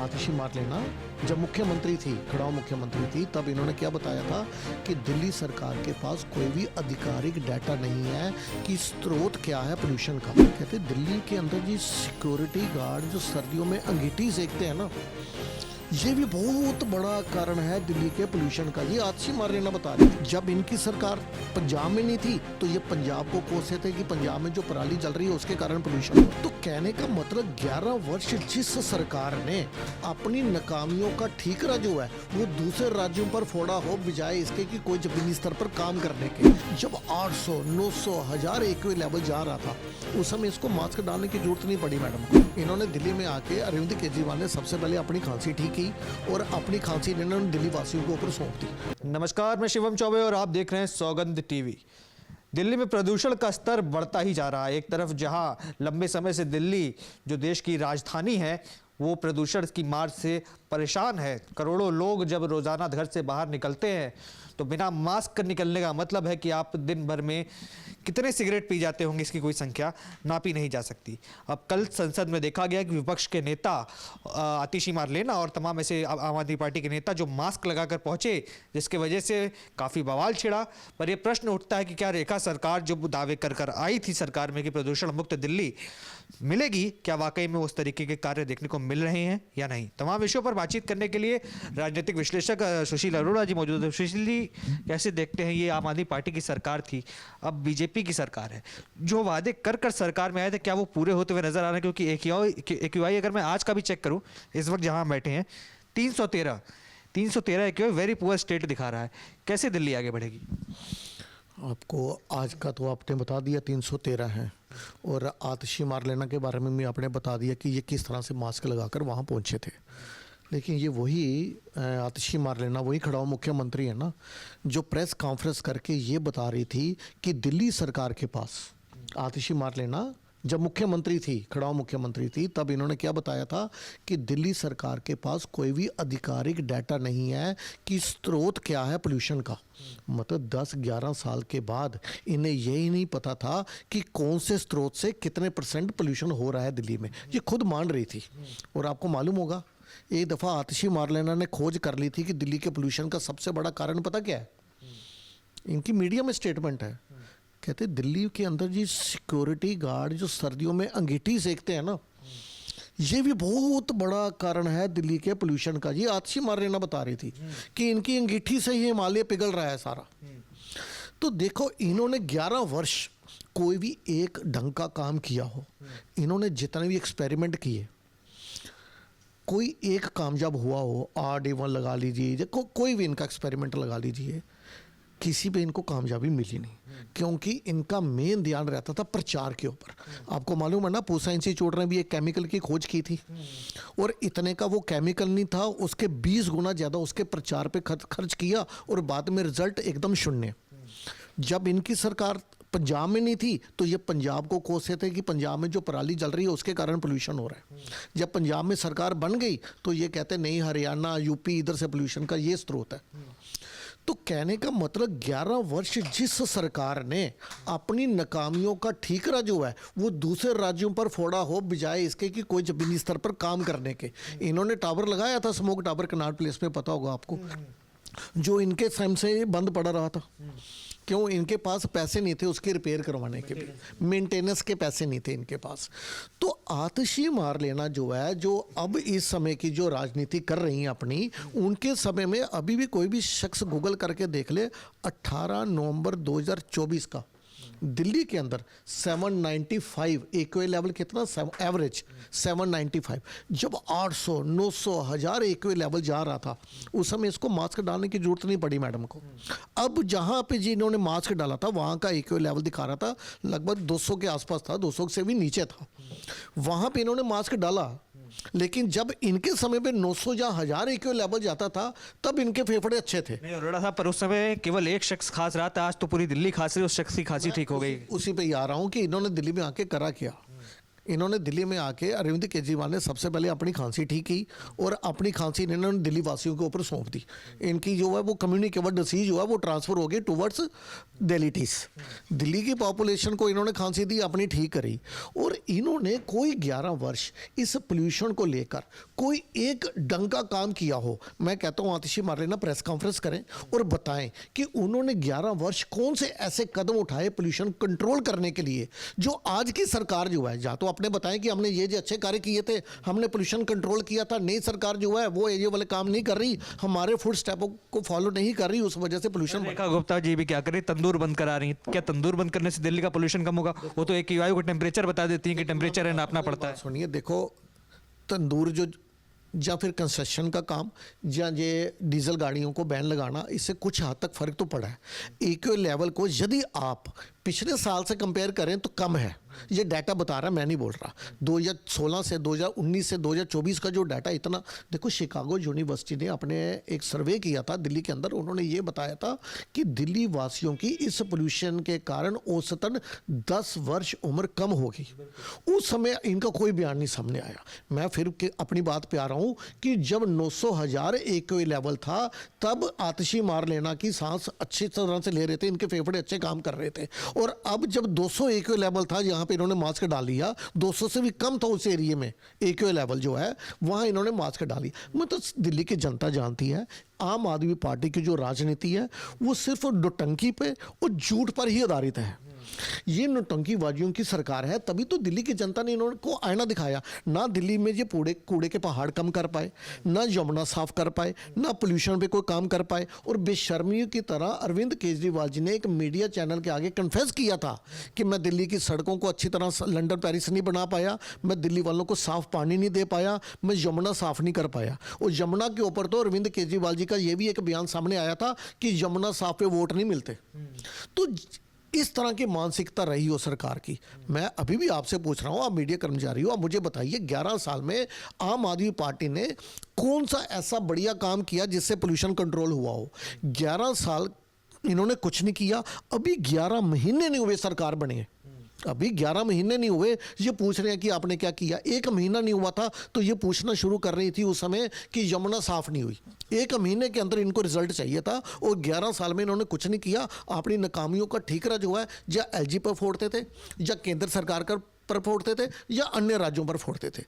आतिशी मार लेना। जब मुख्यमंत्री थी, खड़ाऊ मुख्यमंत्री थी, तब इन्होंने क्या बताया था कि दिल्ली सरकार के पास कोई भी आधिकारिक डाटा नहीं है कि स्रोत क्या है पोल्यूशन का। कहते दिल्ली के अंदर जी सिक्योरिटी गार्ड जो सर्दियों में अंगीठी सेकते हैं ना, ये भी बहुत बड़ा कारण है दिल्ली के पोल्यूशन का। ये आतिशी मार लेना बता रही थी। जब इनकी सरकार पंजाब में नहीं थी तो ये पंजाब को कोसते थे कि पंजाब में जो पराली जल रही है उसके कारण पोल्यूशन हो। तो कहने का मतलब 11 वर्ष जिस सरकार ने अपनी नाकामियों का ठीकरा जो है वो दूसरे राज्यों पर फोड़ा हो, बजाय इसके कि कोई जमीनी स्तर पर काम करने के। जब 800, 900, 1000 एक्वे लेवल जा रहा था उस समय इसको मास्क डालने की जरूरत नहीं पड़ी मैडम को। इन्होंने दिल्ली में आके अरविंद केजरीवाल ने सबसे पहले अपनी खांसी ठीक की और अपनी खांसी इन्होंने दिल्ली वासियों के ऊपर सौंप दी। नमस्कार, मैं शिवम चौबे और आप देख रहे हैं सौगंध टीवी। दिल्ली में प्रदूषण का स्तर बढ़ता ही जा रहा है। एक तरफ जहां लंबे समय से दिल्ली जो देश की राजधानी है वो प्रदूषण की मार से परेशान है। करोड़ों लोग जब रोजाना घर से बाहर निकलते हैं तो बिना मास्क निकलने का मतलब है कि आप दिन भर में कितने सिगरेट पी जाते होंगे, इसकी कोई संख्या नापी नहीं जा सकती। अब कल संसद में देखा गया कि विपक्ष के नेता आतिशी मार लेना और तमाम ऐसे आम आदमी पार्टी के नेता जो मास्क लगाकर पहुंचे, जिसके वजह से काफ़ी बवाल छिड़ा। पर यह प्रश्न उठता है कि क्या रेखा सरकार जो दावे कर आई थी सरकार में कि प्रदूषण मुक्त दिल्ली मिलेगी, क्या वाकई में उस तरीके के कार्य देखने को मिल रहे हैं या नहीं। तमाम विषयों पर बातचीत करने के लिए राजनीतिक विश्लेषक सुशील अरोड़ा जी मौजूद है। सुशील जी, कैसे देखते हैं, ये आम आदमी पार्टी की सरकार थी, अब बीजेपी की सरकार है, जो वादे कर सरकार में आए थे क्या वो पूरे होते हुए नजर आ रहे हैं? क्योंकि एक्यूआई अगर मैं आज का भी चेक करूं, इस वक्त जहां बैठे हैं 313 एक्यूआई वेरी पुअर स्टेट दिखा रहा है। कैसे दिल्ली आगे बढ़ेगी? आपको आज का तो आपने बता दिया 313 है, और आतिशी मार लेना के बारे में भी आपने बता दिया कि ये किस तरह से मास्क लगाकर वहाँ पहुँचे थे। लेकिन ये वही आतिशी मार लेना वही खड़ाऊ मुख्यमंत्री है ना, जो प्रेस कॉन्फ्रेंस करके ये बता रही थी कि दिल्ली सरकार के पास, आतिशी मार लेना जब मुख्यमंत्री थी, खड़ाऊ मुख्यमंत्री थी, तब इन्होंने क्या बताया था कि दिल्ली सरकार के पास कोई भी आधिकारिक डाटा नहीं है कि स्रोत क्या है पोल्यूशन का। मतलब 10-11 साल के बाद इन्हें यही नहीं पता था कि कौन से स्रोत से कितने % पोल्यूशन हो रहा है दिल्ली में। ये खुद मान रही थी। और आपको मालूम होगा एक दफ़ा आतिशी मार लेना ने खोज कर ली थी कि दिल्ली के पोल्यूशन का सबसे बड़ा कारण पता क्या है? इनकी मीडिया में स्टेटमेंट है, कहते दिल्ली के अंदर जी सिक्योरिटी गार्ड जो सर्दियों में अंगीठी सेकते हैं ना, ये भी बहुत बड़ा कारण है दिल्ली के पोल्यूशन का। ये आतिशी मार लेना बता रही थी कि इनकी अंगीठी से ही हिमालय पिघल रहा है सारा। तो देखो, इन्होंने 11 वर्ष कोई भी एक ढंग का काम किया हो, इन्होंने जितने भी एक्सपेरिमेंट किए कोई एक कामयाब हुआ हो, RD1 लगा लीजिए, कोई भी इनका एक्सपेरिमेंट लगा लीजिए, किसी पे इनको कामयाबी मिली नहीं, क्योंकि इनका मेन ध्यान रहता था प्रचार के ऊपर। आपको मालूम है ना, पूसा इंस्टीट्यूट ने भी एक केमिकल की खोज की थी और इतने का वो केमिकल नहीं था, उसके 20 गुना ज़्यादा उसके प्रचार पे खर्च किया और बाद में रिजल्ट एकदम शून्य। जब इनकी सरकार पंजाब में नहीं थी तो ये पंजाब को कोसते थे कि पंजाब में जो पराली जल रही है उसके कारण पोल्यूशन हो रहा है। जब पंजाब में सरकार बन गई तो ये कहते नहीं, हरियाणा, यूपी, इधर से पोल्यूशन का ये स्रोत है। तो कहने का मतलब 11 वर्ष जिस सरकार ने अपनी नाकामियों का ठीकरा जो है वो दूसरे राज्यों पर फोड़ा हो, बजाय इसके कि कोई जमीनी स्तर पर काम करने के। इन्होंने टावर लगाया था, स्मोक टावर कनाट प्लेस में, पता होगा आपको, जो इनके समय से बंद पड़ा रहा था। क्यों? इनके पास पैसे नहीं थे उसके रिपेयर करवाने के भी, मेंटेनेंस के पैसे नहीं थे इनके पास। तो आतिशी मार लेना जो है, जो अब इस समय की जो राजनीति कर रही हैं अपनी, उनके समय में अभी भी कोई भी शख्स गूगल करके देख ले, 18 नवंबर 2024 का दिल्ली के अंदर 795 एक्वे लेवल कितना, एवरेज 795। जब 800, 900, 1000 एक्वे लेवल जा रहा था उस समय इसको मास्क डालने की जरूरत नहीं पड़ी मैडम को। अब जहां पे जिन्होंने मास्क डाला था वहां का एक्वे लेवल दिखा रहा था लगभग 200 के आसपास था, 200 से भी नीचे था। वहां पे इन्होंने मास्क डाला, लेकिन जब इनके समय पे 900 या 1000 एक्वे लेवल जाता था तब इनके फेफड़े अच्छे थे। नहीं अरोड़ा साहब, पर उस समय केवल एक शख्स खांस रहा था, आज तो पूरी दिल्ली खांस रही, उस शख्स की खांसी ठीक हो गई। उसी पे ही आ रहा हूँ कि इन्होंने दिल्ली में आके करा क्या। इन्होंने दिल्ली में आके अरविंद केजरीवाल ने सबसे पहले अपनी खांसी ठीक की और अपनी खांसी इन्होंने दिल्ली वासियों के ऊपर सौंप दी। इनकी जो है वो कम्युनिकेबल डिसीज जो है वो ट्रांसफ़र हो गई टूवर्ड्स दिल्लीटीज। दिल्ली की पॉपुलेशन को इन्होंने खांसी दी, अपनी ठीक करी। और इन्होंने कोई 11 वर्ष इस पोल्यूशन को लेकर कोई एक ढंग का काम किया हो। मैं कहता हूँ आतिशी मारलेना प्रेस कॉन्फ्रेंस करें और बताएं कि उन्होंने 11 वर्ष कौन से ऐसे कदम उठाए पोल्यूशन कंट्रोल करने के लिए, जो आज की सरकार जो है, या तो अपने बताएं कि हमने ये अच्छे कार्य किए थे, हमने पोल्यूशन कंट्रोल किया था। नई सरकार जो है वो ये वाले काम नहीं कर रही, हमारे फुट स्टेपों को फॉलो नहीं कर रही, उस वजह से पोल्यूशन। रेखा गुप्ता जी भी क्या करें, तंदूर बंद करा रही हैं। क्या तंदूर बंद करने से दिल्ली का पोल्यूशन कम होगा? वो तो एक वायु का टेम्परेचर बता देती हैं कि टेम्परेचर है नापना पड़ता है। सुनिए, देखो तंदूर जो या फिर कंस्ट्रक्शन का काम या ये डीजल गाड़ियों को बैन लगाना, इससे कुछ हद तक फ़र्क तो पड़ा है। इक्वल लेवल को यदि आप पिछले साल से कंपेयर करें तो कम है, ये डाटा बता रहा है, मैं नहीं बोल रहा। 2016 से 2019 से 2024 का जो डाटा इतना, देखो शिकागो यूनिवर्सिटी ने अपने एक सर्वे किया था दिल्ली के अंदर, उन्होंने ये बताया था कि दिल्ली वासियों की इस पोल्यूशन के कारण औसतन 10 वर्ष उम्र कम होगी। उस समय इनका कोई बयान नहीं सामने आया। मैं फिर अपनी बात पे आ रहा हूँ कि जब 900,000 एक लेवल था तब आतिशी मार लेना की सांस अच्छी तरह से ले रहे थे, इनके फेफड़े अच्छे काम कर रहे थे। और अब जब 200 एक लेवल था, यहाँ पे इन्होंने मास्क डाल लिया, 200 से भी कम था उस एरिया में एक लेवल जो है, वहाँ इन्होंने मास्क डाली। मतलब दिल्ली की जनता जानती है आम आदमी पार्टी की जो राजनीति है वो सिर्फ नौटंकी पे और झूठ पर ही आधारित है। ये नौटंकीबाजियों की सरकार है, तभी तो दिल्ली की जनता ने इनको आईना दिखाया। ना दिल्ली में ये कूड़े के पहाड़ कम कर पाए, ना यमुना साफ कर पाए, ना पोल्यूशन पे कोई काम कर पाए। और बेशर्मियों की तरह अरविंद केजरीवाल जी ने एक मीडिया चैनल के आगे कन्फेस किया था कि मैं दिल्ली की सड़कों को अच्छी तरह लंदन पेरिस नहीं बना पाया, मैं दिल्ली वालों को साफ पानी नहीं दे पाया, मैं यमुना साफ नहीं कर पाया। और यमुना के ऊपर तो अरविंद केजरीवाल जी का ये भी एक बयान सामने आया था कि यमुना साफ पे वोट नहीं मिलते। तो इस तरह की मानसिकता रही हो सरकार की। मैं अभी भी आपसे पूछ रहा हूं, आप मीडिया कर्मचारी हो, आप मुझे बताइए 11 साल में आम आदमी पार्टी ने कौन सा ऐसा बढ़िया काम किया जिससे पोल्यूशन कंट्रोल हुआ हो? 11 साल इन्होंने कुछ नहीं किया। अभी 11 महीने नहीं हुए सरकार बने, अभी 11 महीने नहीं हुए, ये पूछ रहे हैं कि आपने क्या किया। 1 महीना नहीं हुआ था तो ये पूछना शुरू कर रही थी उस समय कि यमुना साफ नहीं हुई। 1 महीने के अंदर इनको रिजल्ट चाहिए था और 11 साल में इन्होंने कुछ नहीं किया। अपनी नाकामियों का ठीकरा जो है या एलजी पर फोड़ते थे, या केंद्र सरकार पर फोड़ते थे, या अन्य राज्यों पर फोड़ते थे।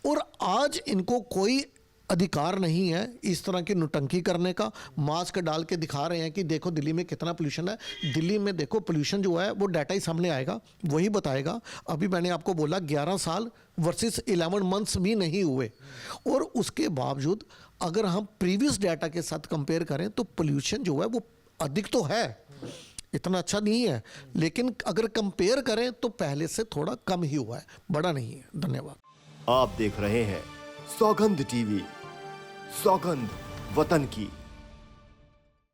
और आज इनको कोई अधिकार नहीं है इस तरह की नौटंकी करने का। मास्क डाल के दिखा रहे हैं कि देखो दिल्ली में कितना पोल्यूशन है। दिल्ली में देखो पोल्यूशन जो है वो डाटा ही सामने आएगा, वही बताएगा। अभी मैंने आपको बोला 11 साल वर्सेस 11 मंथ्स भी नहीं हुए, और उसके बावजूद अगर हम प्रीवियस डाटा के साथ कंपेयर करें तो पोल्यूशन जो है वो अधिक तो है, इतना अच्छा नहीं है, लेकिन अगर कंपेयर करें तो पहले से थोड़ा कम ही हुआ है, बड़ा नहीं है। धन्यवाद। आप देख रहे हैं सौगंध टीवी, सौगंध वतन की।